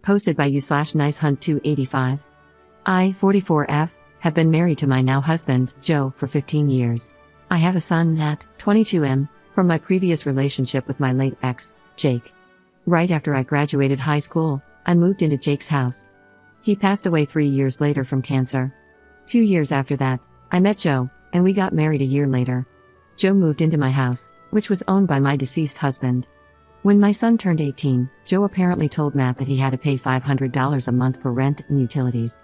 Posted by you/nicehunt285. I, 44F, have been married to my now husband, Joe, for 15 years. I have a son, Nat, 22M, from my previous relationship with my late ex, Jake. Right after I graduated high school, I moved into Jake's house. He passed away 3 years later from cancer. 2 years after that, I met Joe, and we got married a year later. Joe moved into my house, which was owned by my deceased husband. When my son turned 18, Joe apparently told Matt that he had to pay $500 a month for rent and utilities.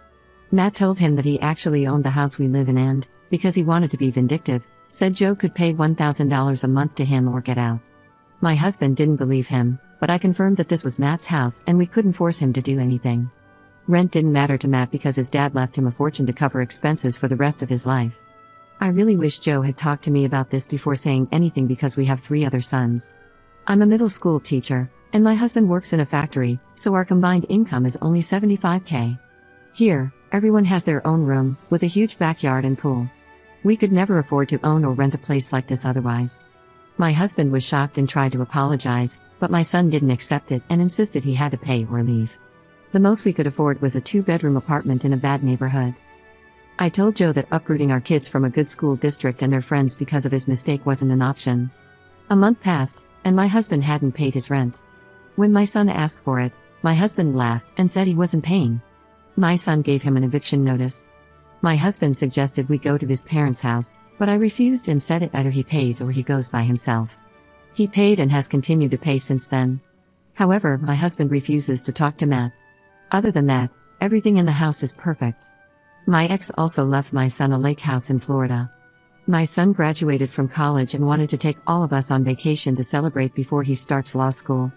Matt told him that he actually owned the house we live in and, because he wanted to be vindictive, said Joe could pay $1,000 a month to him or get out. My husband didn't believe him, but I confirmed that this was Matt's house and we couldn't force him to do anything. Rent didn't matter to Matt because his dad left him a fortune to cover expenses for the rest of his life. I really wish Joe had talked to me about this before saying anything because we have 3 other sons. I'm a middle school teacher, and my husband works in a factory, so our combined income is only $75K. Here, everyone has their own room, with a huge backyard and pool. We could never afford to own or rent a place like this otherwise. My husband was shocked and tried to apologize, but my son didn't accept it and insisted he had to pay or leave. The most we could afford was a 2-bedroom apartment in a bad neighborhood. I told Joe that uprooting our kids from a good school district and their friends because of his mistake wasn't an option. A month passed, and my husband hadn't paid his rent. When my son asked for it, my husband laughed and said he wasn't paying. My son gave him an eviction notice. My husband suggested we go to his parents' house, but I refused and said either he pays or he goes by himself. He paid and has continued to pay since then. However, my husband refuses to talk to Matt. Other than that, everything in the house is perfect. My ex also left my son a lake house in Florida. My son graduated from college and wanted to take all of us on vacation to celebrate before he starts law school.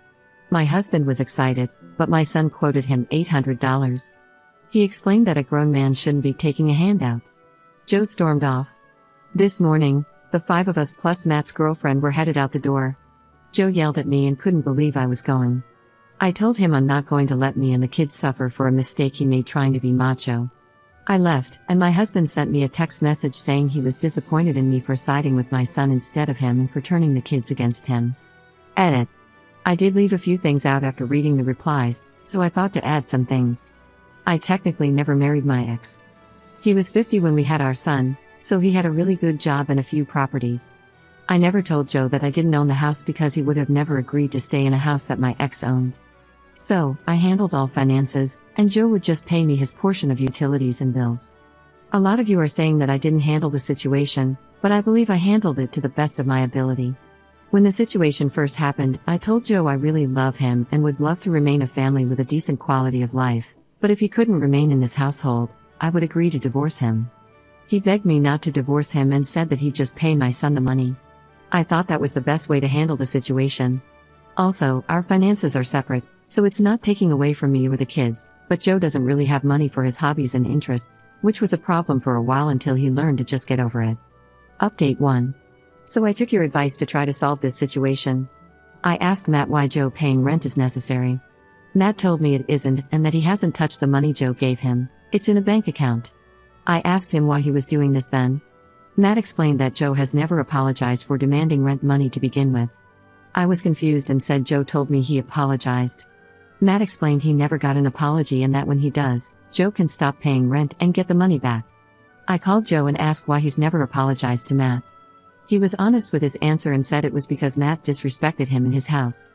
My husband was excited, but my son quoted him $800. He explained that a grown man shouldn't be taking a handout. Joe stormed off. This morning, the 5 of us plus Matt's girlfriend were headed out the door. Joe yelled at me and couldn't believe I was going. I told him I'm not going to let me and the kids suffer for a mistake he made trying to be macho. I left, and my husband sent me a text message saying he was disappointed in me for siding with my son instead of him and for turning the kids against him. Edit. I did leave a few things out after reading the replies, so I thought to add some things. I technically never married my ex. He was 50 when we had our son, so he had a really good job and a few properties. I never told Joe that I didn't own the house because he would have never agreed to stay in a house that my ex owned. So, I handled all finances, and Joe would just pay me his portion of utilities and bills. A lot of you are saying that I didn't handle the situation, but I believe I handled it to the best of my ability. When the situation first happened, I told Joe I really love him and would love to remain a family with a decent quality of life, but if he couldn't remain in this household, I would agree to divorce him. He begged me not to divorce him and said that he'd just pay my son the money. I thought that was the best way to handle the situation. Also, our finances are separate, so it's not taking away from me or the kids, but Joe doesn't really have money for his hobbies and interests, which was a problem for a while until he learned to just get over it. Update 1. So I took your advice to try to solve this situation. I asked Matt why Joe paying rent is necessary. Matt told me it isn't and that he hasn't touched the money Joe gave him, it's in a bank account. I asked him why he was doing this then. Matt explained that Joe has never apologized for demanding rent money to begin with. I was confused and said Joe told me he apologized. Matt explained he never got an apology and that when he does, Joe can stop paying rent and get the money back. I called Joe and asked why he's never apologized to Matt. He was honest with his answer and said it was because Matt disrespected him in his house.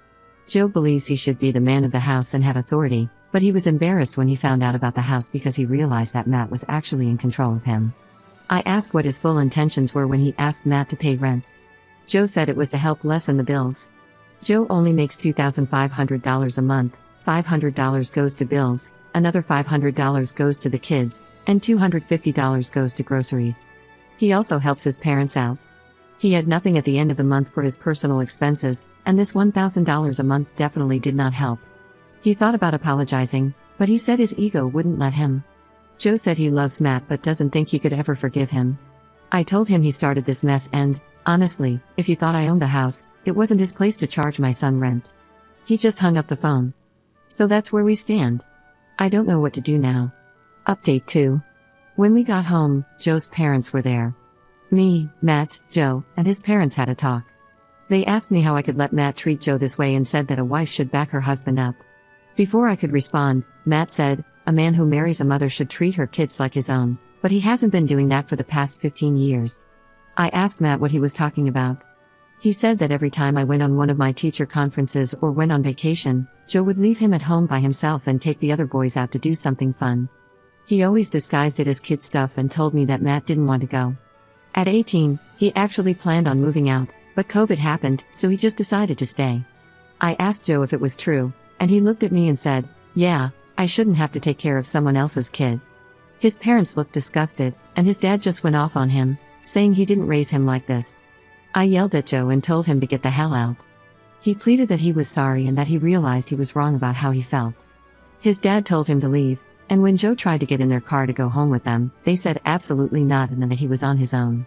Joe believes he should be the man of the house and have authority, but he was embarrassed when he found out about the house because he realized that Matt was actually in control of him. I asked what his full intentions were when he asked Matt to pay rent. Joe said it was to help lessen the bills. Joe only makes $2,500 a month. $500 goes to bills, another $500 goes to the kids, and $250 goes to groceries. He also helps his parents out. He had nothing at the end of the month for his personal expenses, and this $1,000 a month definitely did not help. He thought about apologizing, but he said his ego wouldn't let him. Joe said he loves Matt but doesn't think he could ever forgive him. I told him he started this mess and, honestly, if he thought I owned the house, it wasn't his place to charge my son rent. He just hung up the phone. So that's where we stand. I don't know what to do now. Update 2. When we got home, Joe's parents were there. Me, Matt, Joe, and his parents had a talk. They asked me how I could let Matt treat Joe this way and said that a wife should back her husband up. Before I could respond, Matt said, "A man who marries a mother should treat her kids like his own, but he hasn't been doing that for the past 15 years. I asked Matt what he was talking about. He said that every time I went on one of my teacher conferences or went on vacation, Joe would leave him at home by himself and take the other boys out to do something fun. He always disguised it as kid stuff and told me that Matt didn't want to go. At 18, he actually planned on moving out, but COVID happened, so he just decided to stay. I asked Joe if it was true, and he looked at me and said, "Yeah, I shouldn't have to take care of someone else's kid." His parents looked disgusted, and his dad just went off on him, saying he didn't raise him like this. I yelled at Joe and told him to get the hell out. He pleaded that he was sorry and that he realized he was wrong about how he felt. His dad told him to leave, and when Joe tried to get in their car to go home with them, they said absolutely not and that he was on his own.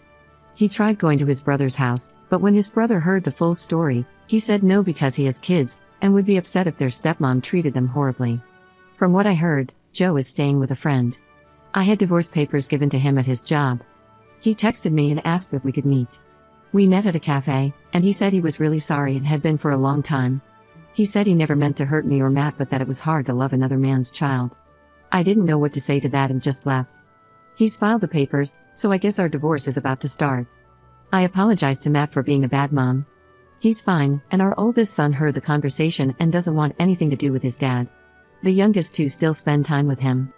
He tried going to his brother's house, but when his brother heard the full story, he said no because he has kids, and would be upset if their stepmom treated them horribly. From what I heard, Joe is staying with a friend. I had divorce papers given to him at his job. He texted me and asked if we could meet. We met at a cafe, and he said he was really sorry and had been for a long time. He said he never meant to hurt me or Matt, but that it was hard to love another man's child. I didn't know what to say to that and just left. He's filed the papers, so I guess our divorce is about to start. I apologized to Matt for being a bad mom. He's fine, and our oldest son heard the conversation and doesn't want anything to do with his dad. The youngest two still spend time with him.